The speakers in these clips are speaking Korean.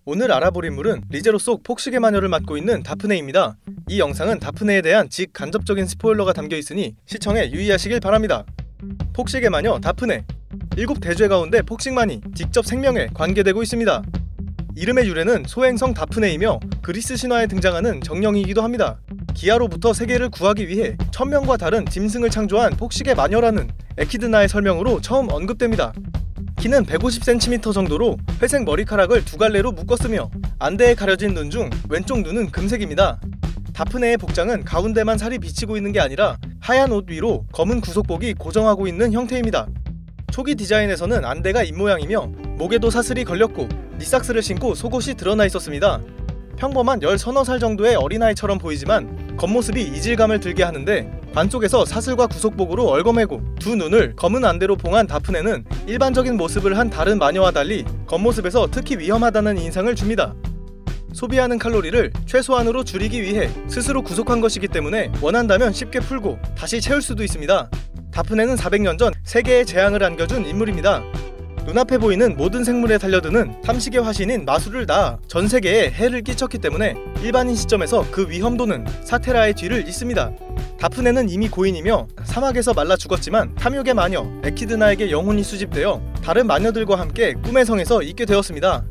오늘 알아볼 인물은 리제로 속 폭식의 마녀를 맡고 있는 다프네입니다. 이 영상은 다프네에 대한 직간접적인 스포일러가 담겨있으니 시청에 유의하시길 바랍니다. 폭식의 마녀 다프네. 7대죄 가운데 폭식만이 직접 생명에 관계되고 있습니다. 이름의 유래는 소행성 다프네이며 그리스 신화에 등장하는 정령이기도 합니다. 기아로부터 세계를 구하기 위해 천명과 다른 짐승을 창조한 폭식의 마녀라는 에키드나의 설명으로 처음 언급됩니다. 키는 150cm 정도로 회색 머리카락을 두 갈래로 묶었으며 안대에 가려진 눈 중 왼쪽 눈은 금색입니다. 다프네의 복장은 가운데만 살이 비치고 있는 게 아니라 하얀 옷 위로 검은 구속복이 고정하고 있는 형태입니다. 초기 디자인에서는 안대가 입모양이며 목에도 사슬이 걸렸고 니삭스를 신고 속옷이 드러나 있었습니다. 평범한 13살 정도의 어린아이처럼 보이지만 겉모습이 이질감을 들게 하는데 관 쪽에서 사슬과 구속복으로 얽어매고 두 눈을 검은 안대로 봉한 다프네는 일반적인 모습을 한 다른 마녀와 달리 겉모습에서 특히 위험하다는 인상을 줍니다. 소비하는 칼로리를 최소한으로 줄이기 위해 스스로 구속한 것이기 때문에 원한다면 쉽게 풀고 다시 채울 수도 있습니다. 다프네는 400년 전 세계에 재앙을 안겨준 인물입니다. 눈앞에 보이는 모든 생물에 달려드는 탐식의 화신인 마술을 낳아 전 세계에 해를 끼쳤기 때문에 일반인 시점에서 그 위험도는 사테라의 뒤를 잇습니다. 다프네는 이미 고인이며 사막에서 말라 죽었지만 탐욕의 마녀 에키드나에게 영혼이 수집되어 다른 마녀들과 함께 꿈의 성에서 있게 되었습니다.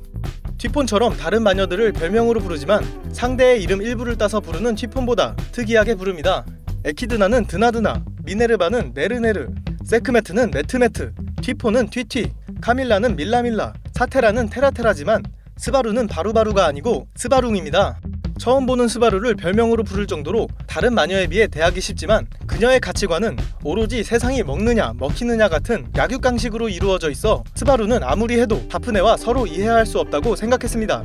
튀폰처럼 다른 마녀들을 별명으로 부르지만 상대의 이름 일부를 따서 부르는 튀폰보다 특이하게 부릅니다. 에키드나는 드나드나, 미네르바는 네르네르, 세크메트는 메트메트, 튀폰은 튀튀, 카밀라는 밀라밀라, 사테라는 테라테라지만 스바루는 바루바루가 아니고 스바룽입니다. 처음 보는 스바루를 별명으로 부를 정도로 다른 마녀에 비해 대하기 쉽지만 그녀의 가치관은 오로지 세상이 먹느냐 먹히느냐 같은 약육강식으로 이루어져 있어 스바루는 아무리 해도 다프네와 서로 이해할 수 없다고 생각했습니다.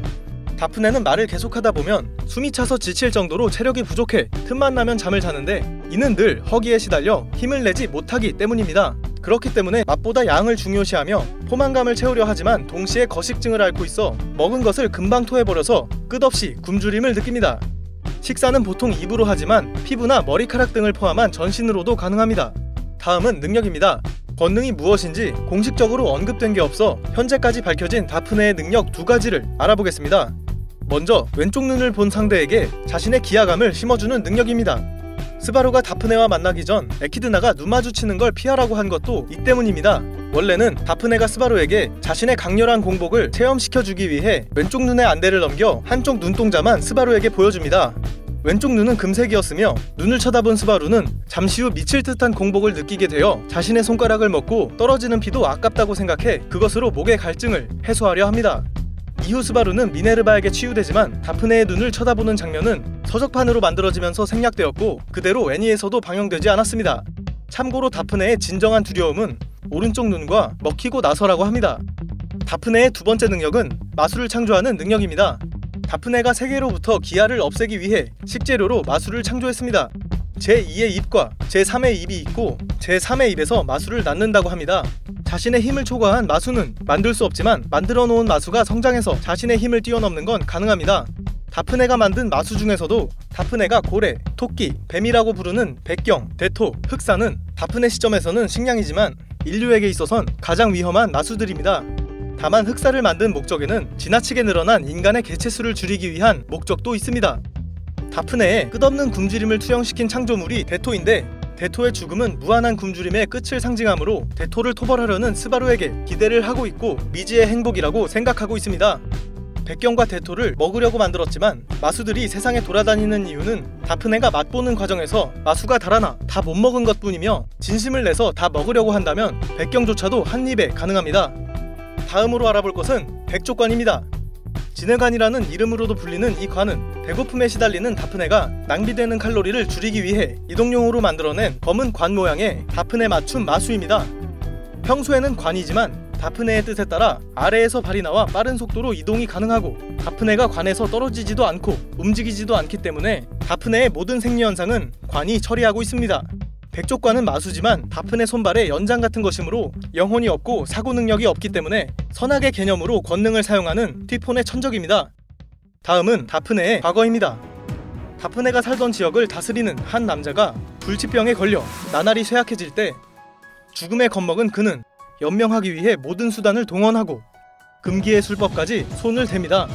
다프네는 말을 계속하다 보면 숨이 차서 지칠 정도로 체력이 부족해 틈만 나면 잠을 자는데 이는 늘 허기에 시달려 힘을 내지 못하기 때문입니다. 그렇기 때문에 맛보다 양을 중요시하며 포만감을 채우려 하지만 동시에 거식증을 앓고 있어 먹은 것을 금방 토해버려서 끝없이 굶주림을 느낍니다. 식사는 보통 입으로 하지만 피부나 머리카락 등을 포함한 전신으로도 가능합니다. 다음은 능력입니다. 권능이 무엇인지 공식적으로 언급된 게 없어 현재까지 밝혀진 다프네의 능력 2가지를 알아보겠습니다. 먼저 왼쪽 눈을 본 상대에게 자신의 기하감을 심어주는 능력입니다. 스바루가 다프네와 만나기 전 에키드나가 눈 마주치는 걸 피하라고 한 것도 이 때문입니다. 원래는 다프네가 스바루에게 자신의 강렬한 공복을 체험시켜주기 위해 왼쪽 눈의 안대를 넘겨 한쪽 눈동자만 스바루에게 보여줍니다. 왼쪽 눈은 금색이었으며 눈을 쳐다본 스바루는 잠시 후 미칠 듯한 공복을 느끼게 되어 자신의 손가락을 먹고 떨어지는 피도 아깝다고 생각해 그것으로 목의 갈증을 해소하려 합니다. 이후 스바루는 미네르바에게 치유되지만 다프네의 눈을 쳐다보는 장면은 서적판으로 만들어지면서 생략되었고 그대로 애니에서도 방영되지 않았습니다. 참고로 다프네의 진정한 두려움은 오른쪽 눈과 먹히고 나서라고 합니다. 다프네의 두 번째 능력은 마술을 창조하는 능력입니다. 다프네가 세계로부터 기아를 없애기 위해 식재료로 마술을 창조했습니다. 제2의 입과 제3의 입이 있고 제3의 입에서 마술을 낳는다고 합니다. 자신의 힘을 초과한 마수는 만들 수 없지만 만들어 놓은 마수가 성장해서 자신의 힘을 뛰어넘는 건 가능합니다. 다프네가 만든 마수 중에서도 다프네가 고래, 토끼, 뱀이라고 부르는 백경, 대토, 흑사는 다프네 시점에서는 식량이지만 인류에게 있어선 가장 위험한 마수들입니다. 다만 흑사를 만든 목적에는 지나치게 늘어난 인간의 개체수를 줄이기 위한 목적도 있습니다. 다프네의 끝없는 굶주림을 투영시킨 창조물이 대토인데 대토의 죽음은 무한한 굶주림의 끝을 상징하므로 대토를 토벌하려는 스바루에게 기대를 하고 있고 미지의 행복이라고 생각하고 있습니다. 백경과 대토를 먹으려고 만들었지만 마수들이 세상에 돌아다니는 이유는 다프네가 맛보는 과정에서 마수가 달아나 다 못 먹은 것뿐이며 진심을 내서 다 먹으려고 한다면 백경조차도 한 입에 가능합니다. 다음으로 알아볼 것은 백조관입니다. 진해관이라는 이름으로도 불리는 이 관은 배고픔에 시달리는 다프네가 낭비되는 칼로리를 줄이기 위해 이동용으로 만들어낸 검은 관 모양의 다프네 맞춤 마수입니다. 평소에는 관이지만 다프네의 뜻에 따라 아래에서 발이 나와 빠른 속도로 이동이 가능하고 다프네가 관에서 떨어지지도 않고 움직이지도 않기 때문에 다프네의 모든 생리현상은 관이 처리하고 있습니다. 백조관은 마수지만 다프네 손발의 연장 같은 것이므로 영혼이 없고 사고 능력이 없기 때문에 선악의 개념으로 권능을 사용하는 튀폰의 천적입니다. 다음은 다프네의 과거입니다. 다프네가 살던 지역을 다스리는 한 남자가 불치병에 걸려 나날이 쇠약해질 때 죽음에 겁먹은 그는 연명하기 위해 모든 수단을 동원하고 금기의 술법까지 손을 댑니다.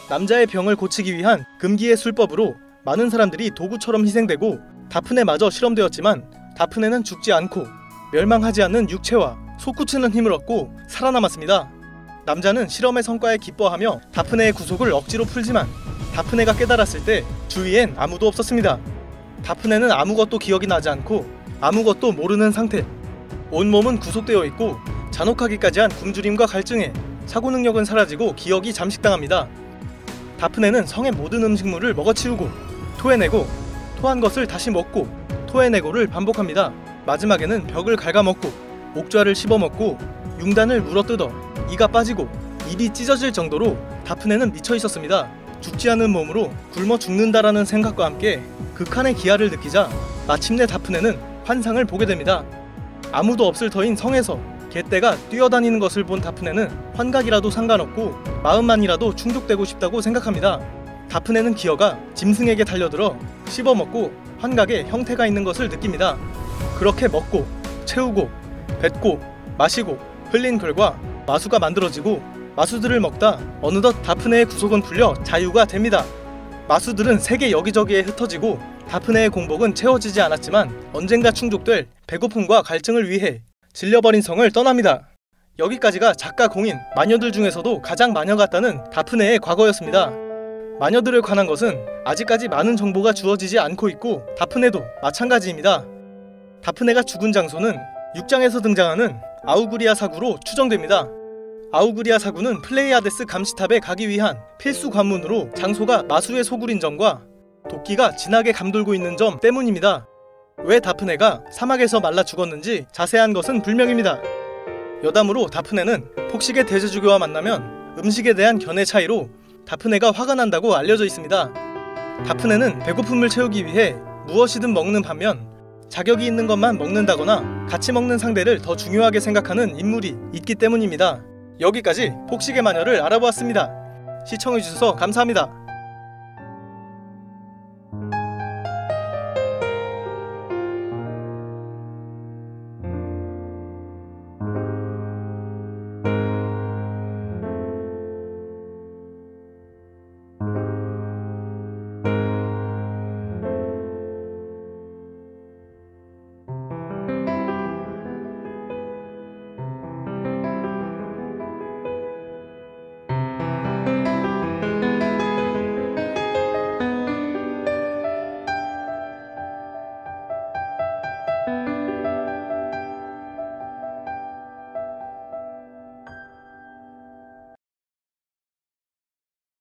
남자의 병을 고치기 위한 금기의 술법으로 많은 사람들이 도구처럼 희생되고 다프네마저 실험되었지만 다프네는 죽지 않고 멸망하지 않는 육체와 솟구치는 힘을 얻고 살아남았습니다. 남자는 실험의 성과에 기뻐하며 다프네의 구속을 억지로 풀지만 다프네가 깨달았을 때 주위엔 아무도 없었습니다. 다프네는 아무것도 기억이 나지 않고 아무것도 모르는 상태. 온몸은 구속되어 있고 잔혹하기까지 한 굶주림과 갈증에 사고 능력은 사라지고 기억이 잠식당합니다. 다프네는 성의 모든 음식물을 먹어치우고 토해내고 토한 것을 다시 먹고 토해내고를 반복합니다. 마지막에는 벽을 갉아먹고 옥좌를 씹어먹고 융단을 물어뜯어 이가 빠지고 입이 찢어질 정도로 다프네는 미쳐 있었습니다. 죽지 않은 몸으로 굶어 죽는다라는 생각과 함께 극한의 기아를 느끼자 마침내 다프네는 환상을 보게 됩니다. 아무도 없을 터인 성에서 개떼가 뛰어다니는 것을 본 다프네는 환각이라도 상관없고 마음만이라도 충족되고 싶다고 생각합니다. 다프네는 기어가 짐승에게 달려들어 씹어먹고 환각에 형태가 있는 것을 느낍니다. 그렇게 먹고 채우고 뱉고 마시고 흘린 결과 마수가 만들어지고 마수들을 먹다 어느덧 다프네의 구속은 풀려 자유가 됩니다. 마수들은 세계 여기저기에 흩어지고 다프네의 공복은 채워지지 않았지만 언젠가 충족될 배고픔과 갈증을 위해 질려버린 성을 떠납니다. 여기까지가 작가 공인 마녀들 중에서도 가장 마녀 같다는 다프네의 과거였습니다. 마녀들에 관한 것은 아직까지 많은 정보가 주어지지 않고 있고 다프네도 마찬가지입니다. 다프네가 죽은 장소는 6장에서 등장하는 아우구리아 사구로 추정됩니다. 아우구리아 사구는 플레이아데스 감시탑에 가기 위한 필수 관문으로 장소가 마수의 소굴인 점과 도끼가 진하게 감돌고 있는 점 때문입니다. 왜 다프네가 사막에서 말라 죽었는지 자세한 것은 불명입니다. 여담으로 다프네는 폭식의 대제주교와 만나면 음식에 대한 견해 차이로 다프네가 화가 난다고 알려져 있습니다. 다프네는 배고픔을 채우기 위해 무엇이든 먹는 반면 자격이 있는 것만 먹는다거나 같이 먹는 상대를 더 중요하게 생각하는 인물이 있기 때문입니다. 여기까지 폭식의 마녀를 알아보았습니다. 시청해주셔서 감사합니다.